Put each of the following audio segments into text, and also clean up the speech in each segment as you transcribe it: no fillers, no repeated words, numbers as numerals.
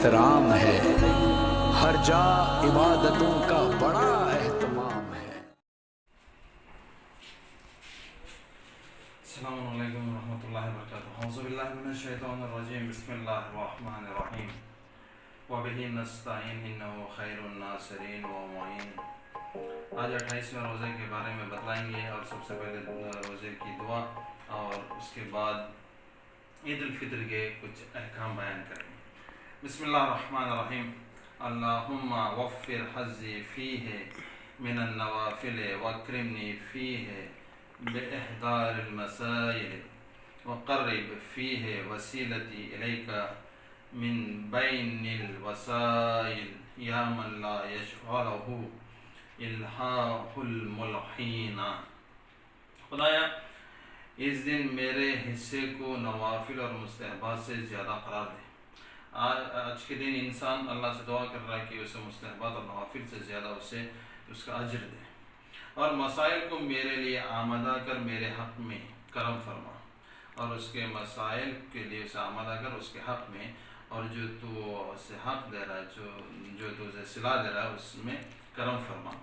احترام ہے، ہر جا عبادتوں کا بڑا اہتمام ہے۔ السلام علیکم ورحمۃ اللہ وبرکاتہ۔ اعوذ باللہ من الشیطان الرجیم، بسم اللہ الرحمن الرحیم، وبہ نستعین انہ خیر الناصرین ومعین۔ آج 28ویں روزے کے بارے میں بتلائیں گے، اور سب سے پہلے روزے کی دعا اور اس کے بعد عید الفطر کے کچھ احکام بیان کریں گے۔ بسم اللہ الرحمن الرحیم۔ اللہم وفر حظی فیہ من النوافل واکرمنی فیہ بإحضار المسائل وقرب فیہ وسیلتی الیک من بین الوسائل یا من لا یشغلہ الہاہ الملحین۔ خدایا اس دن میرے حصے کو نوافل اور مستحبات سے زیادہ قرار دے۔ آج کے دن انسان اللہ سے دعا کر رہا ہے کہ اسے مستحبات اور نوافل سے زیادہ اس کا اجر دے، اور مسائل کو میرے لیے آمادہ کر میرے حق میں کرم فرما، اور اس کے مسائل کے لیے اسے آمادہ کر اس کے حق میں، اور جو تو اسے حق دے رہا ہے، جو تو اسے صلاح دے رہا ہے اس میں کرم فرما،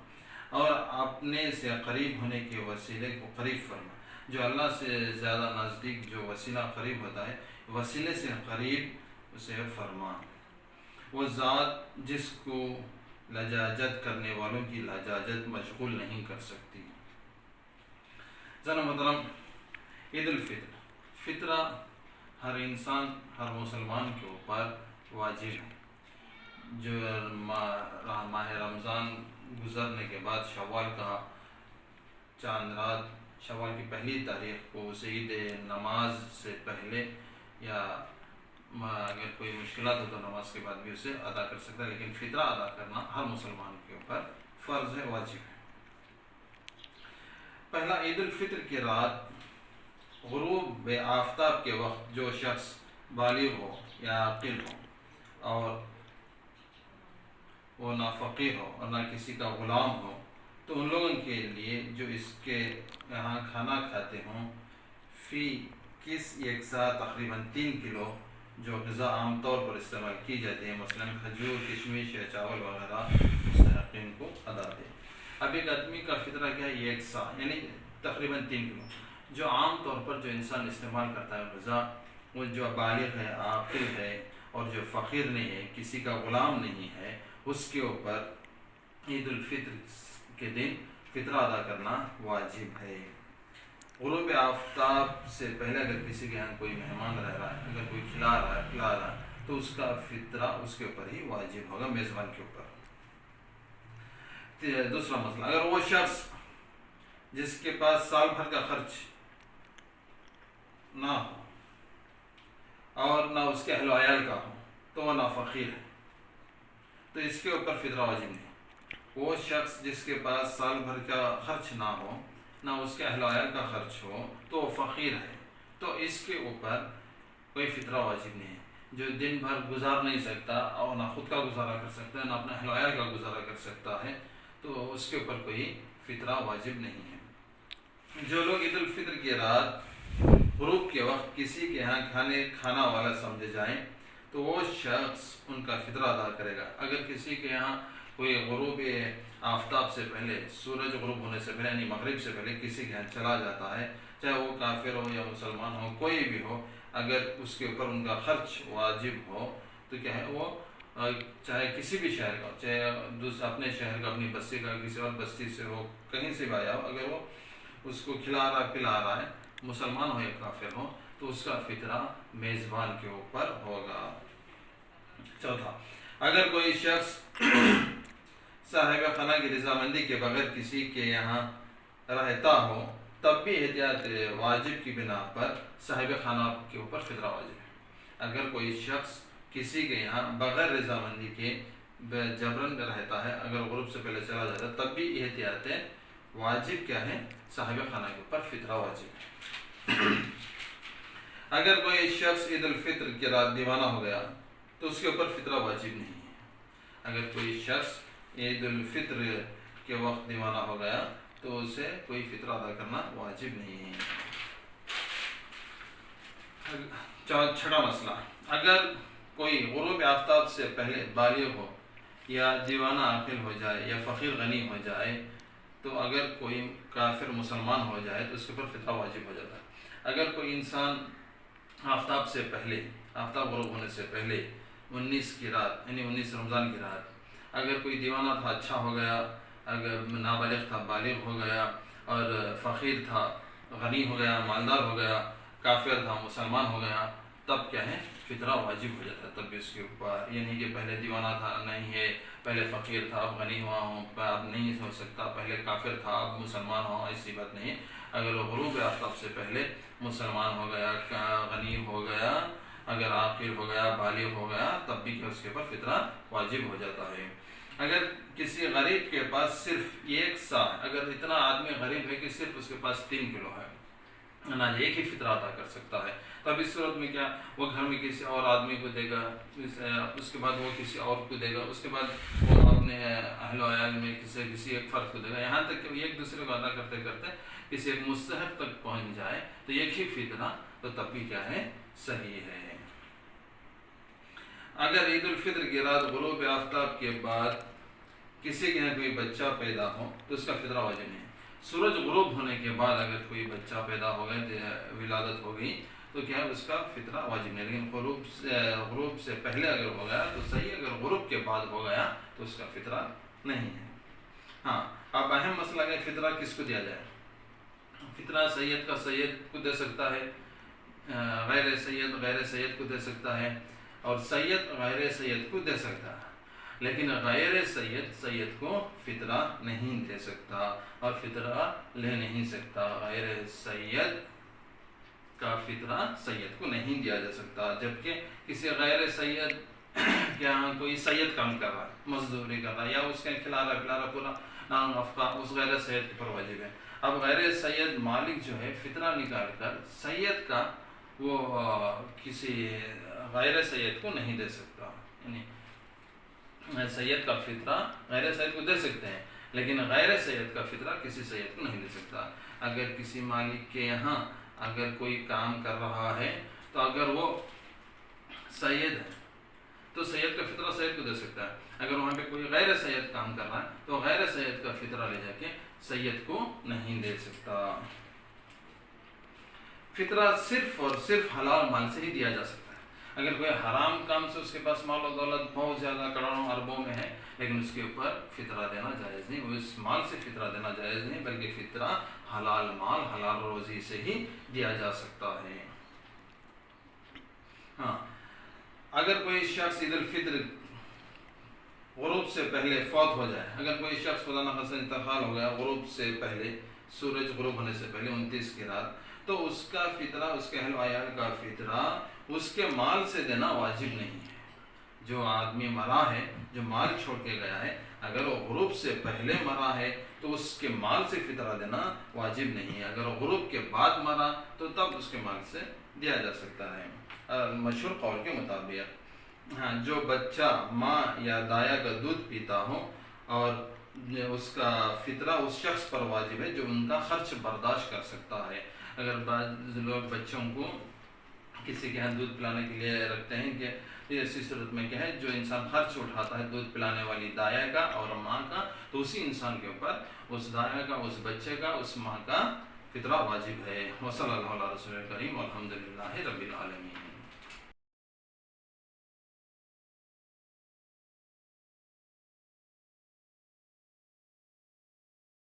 اور اپنے سے قریب ہونے کے وسیلے کو قریب فرما۔ جو اللہ سے زیادہ نزدیک جو وسیلہ قریب ہوتا ہے، وسیلے سے قریب اسے فرما۔ وہ ذات جس کو لجاجت کرنے والوں کی لجاجت مشغول نہیں کر سکتی۔ جناب محترم، عید الفطر فطرہ ہر انسان، ہر مسلمان کے اوپر واجب ہے۔ جو ماہ رمضان گزرنے کے بعد شوال کا چاند رات، شوال کی پہلی تاریخ کو اسے عید نماز سے پہلے، یا اگر کوئی مشکلات ہو تو نماز کے بعد بھی اسے ادا کر سکتا ہے، لیکن فطرہ ادا کرنا ہر مسلمان کے اوپر فرض ہے، واجب ہے۔ پہلا، عید الفطر کی رات غروب آفتاب کے وقت جو شخص بالغ ہو یا عاقل ہو، اور وہ نہ فقیر ہو اور نہ کسی کا غلام ہو، تو ان لوگوں کے لیے جو اس کے یہاں کھانا کھاتے ہوں، فی کس ایک سا تقریباً 3 کلو جو غذا عام طور پر استعمال کی جاتی ہے، مثلاً کھجور، کشمش یا چاول وغیرہ، مستحقین کو ادا دے۔ اب ایک آدمی کا فطرہ کیا ہے؟ 1 سا، یعنی تقریباً 3 کلو جو عام طور پر جو انسان استعمال کرتا ہے غذا، وہ جو بالغ ہے، عاقل ہے، اور جو فقیر نہیں ہے، کسی کا غلام نہیں ہے، اس کے اوپر عید الفطر کے دن فطرہ ادا کرنا واجب ہے۔ غروب آفتاب سے پہلے اگر کسی کے یہاں کوئی مہمان رہ رہا ہے، اگر کوئی کھلا رہا ہے، تو اس کا فطرہ اس کے اوپر ہی واجب ہوگا، میزبان کے اوپر۔ دوسرا مسئلہ، اگر وہ شخص جس کے پاس سال بھر کا خرچ نہ ہو اور نہ اس کے اہل و عیال کا ہو، تو وہ نہ فقیر ہے، تو اس کے اوپر فطرہ واجب نہیں۔ وہ شخص جس کے پاس سال بھر کا خرچ نہ ہو، نہ اس کے اہل و عیال کا خرچ ہو، تو وہ فقیر ہے، تو اس کے اوپر کوئی فطرہ واجب نہیں ہے۔ جو دن بھر گزار نہیں سکتا، اور نہ خود کا گزارا کر سکتا ہے، نہ اپنے اہل و عیال کا گزارا کر سکتا ہے، تو اس کے اوپر کوئی فطرہ واجب نہیں ہے۔ جو لوگ عید الفطر کی رات غروب کے وقت کسی کے یہاں کھانا والا سمجھے جائیں، تو وہ شخص ان کا فطرہ ادا کرے گا۔ اگر کسی کے یہاں کوئی غروب آفتاب سے پہلے، سورج غروب ہونے سے پہلے، یعنی مغرب سے پہلے کسی کے یہاں چلا جاتا ہے، چاہے وہ کافر ہو یا مسلمان ہو، کوئی بھی ہو، اگر اس کے اوپر ان کا خرچ واجب ہو، تو کیا ہے، وہ چاہے کسی بھی شہر کا، چاہے اپنے شہر کا، اپنی بستی کا، کسی اور بستی سے ہو، کہیں سے بھی آیا ہو، اگر وہ اس کو کھلا رہا پلا رہا ہے، مسلمان ہو یا کافر ہو، تو اس کا فطرہ میزبان کے اوپر ہوگا۔ چوتھا، اگر کوئی شخص صاحب خانہ کی رضامندی کے بغیر کسی کے یہاں رہتا ہو، تب بھی احتیاط واجب کی بنا پر صاحب خانہ کے اوپر فطرہ واجب ہے۔ اگر کوئی شخص کسی کے یہاں بغیر رضامندی کے جبرن رہتا ہے، اگر غروب سے پہلے چلا جاتا ہے، تب بھی احتیاط واجب کیا ہے؟ صاحب خانہ کے اوپر فطرہ واجب ہے۔ اگر کوئی شخص عید الفطر کی رات دیوانہ ہو گیا، تو اس کے اوپر فطرہ واجب نہیں ہے۔ اگر کوئی شخص عید الفطر کے وقت دیوانہ ہو گیا، تو اسے کوئی فطرہ ادا کرنا واجب نہیں ہے۔ چھٹا مسئلہ، اگر کوئی غروب آفتاب سے پہلے بالغ ہو یا دیوانہ عاقل ہو جائے یا فقیر غنی ہو جائے، تو اگر کوئی کافر مسلمان ہو جائے تو اس کے اوپر فطرہ واجب ہو جاتا ہے۔ اگر کوئی انسان آفتاب سے پہلے، آفتاب غروب ہونے سے پہلے 19 کی رات یعنی 19 رمضان کی رات، اگر کوئی دیوانہ تھا اچھا ہو گیا، اگر نابالغ تھا بالغ ہو گیا، اور فقیر تھا غنی ہو گیا، مالدار ہو گیا، کافر تھا مسلمان ہو گیا، تب کیا ہے فطرہ واجب ہو جاتا ہے تب بھی اس کے اوپر۔ یہ نہیں کہ پہلے دیوانہ تھا نہیں ہے، پہلے فقیر تھا اب غنی ہوا ہوں، اب نہیں ہو سکتا، پہلے کافر تھا اب مسلمان ہوں، ایسی بات نہیں ہے۔ اگر وہ غروب آفتاب سے پہلے مسلمان ہو گیا، غنی ہو گیا، اگر عاقل ہو گیا، بالغ ہو گیا، تب بھی اس کے اوپر فطرہ واجب ہو جاتا ہے۔ اگر کسی غریب کے پاس صرف ایک سا، اگر اتنا آدمی غریب ہے کہ صرف اس کے پاس 3 کلو ہے اناج، ایک ہی فطرہ ادا کر سکتا ہے، تب اس صورت میں کیا وہ گھر میں کسی اور آدمی کو دے گا، اس کے بعد وہ کسی اور کو دے گا، اس کے بعد وہ اپنے اہل و عیال میں کسی ایک فرد کو دے گا، یہاں تک کہ وہ ایک دوسرے کو ادا کرتے کرتے کسی ایک مستحق تک پہنچ جائے تو ایک ہی فطرہ، تو تب بھی کیا ہے صحیح ہے۔ اگر عید الفطر کی رات غروب آفتاب کے بعد کسی کے یہاں کوئی بچہ پیدا ہو تو اس کا فطرہ واجب نہیں ہے۔ سورج غروب ہونے کے بعد اگر کوئی بچہ پیدا ہو گیا، ولادت ہو گئی، تو کیا ہے اس کا فطرہ واجب نہیں، لیکن غروب سے پہلے اگر ہو گیا تو صحیح، اگر غروب کے بعد ہو گیا تو اس کا فطرہ نہیں ہے۔ ہاں، اب اہم مسئلہ ہے فطرہ کس کو دیا جائے۔ فطرہ سید کا سید کو دے سکتا ہے، غیر سید کو دے سکتا ہے، اور سید غیر سید کو دے سکتا ہے، لیکن غیر سید کو فطرہ نہیں دے سکتا اور فطرہ لے نہیں سکتا۔ غیر سید کا فطرہ سید کو نہیں دیا جا سکتا، جبکہ کسی غیر سید کے یہاں کوئی سید کام کر رہا ہے، مزدوری کر رہا ہے، یا اس کے کھلا رہا پورا نام نفقہ اس غیر سید کے پر واجب ہے۔ اب غیر سید مالک جو ہے فطرہ نکال کر سید کا وہ کسی غیر سید کو نہیں دے سکتا، یعنی سید کا فطرہ غیر سید کو دے سکتے ہیں، لیکن غیر سید کا فطرہ کسی سید کو نہیں دے سکتا۔ اگر کسی مالک کے یہاں اگر کوئی کام کر رہا ہے تو اگر وہ سید ہے تو سید کا فطرہ سید کو دے سکتا ہے، اگر وہاں پہ کوئی غیر سید کام کر رہا ہے تو غیر سید کا فطرہ لے جا کے سید کو نہیں دے سکتا۔ فطرہ صرف اور صرف حلال مال سے ہی دیا جا سکتا ہے۔ اگر کوئی حرام کام سے اس کے پاس مال و دولت بہت زیادہ کروڑوں اربوں میں ہے، لیکن اس کے اوپر فطرہ دینا جائز نہیں، وہ اس مال سے فطرہ دینا جائز نہیں، بلکہ فطرہ حلال مال حلال روزی سے ہی دیا جا سکتا ہے۔ ہاں، اگر کوئی شخص عید الفطر غروب سے پہلے فوت ہو جائے، اگر کوئی شخص خدا نخواستہ انتقال ہو گیا غروب سے پہلے، سورج غروب ہونے سے پہلے 29 کی رات، تو اس کا فطرہ، اس کے اہل و عیال کا فطرہ اس کے مال سے دینا واجب نہیں ہے۔ جو آدمی مرا ہے، جو مال چھوڑ کے گیا ہے، اگر وہ غروب سے پہلے مرا ہے تو اس کے مال سے فطرہ دینا واجب نہیں ہے، اگر وہ غروب کے بعد مرا تو تب اس کے مال سے دیا جا سکتا ہے، مشہور قول کے مطابق۔ ہاں، جو بچہ ماں یا دایا کا دودھ پیتا ہو اور اس کا فطرہ اس شخص پر واجب ہے جو ان کا خرچ برداشت کر سکتا ہے۔ اگر بعض لوگ بچوں کو کسی کے یہاں دودھ پلانے کے لیے رکھتے ہیں کہ ایسی صورت میں کیا ہے، جو انسان خرچ اٹھاتا ہے دودھ پلانے والی دایا کا اور ماں کا، تو اسی انسان کے اوپر اس دایا کا، اس بچے کا، اس ماں کا فطرہ واجب ہے۔ وصلی اللہ علیہ رسول کریم والحمد للہ رب العالمین۔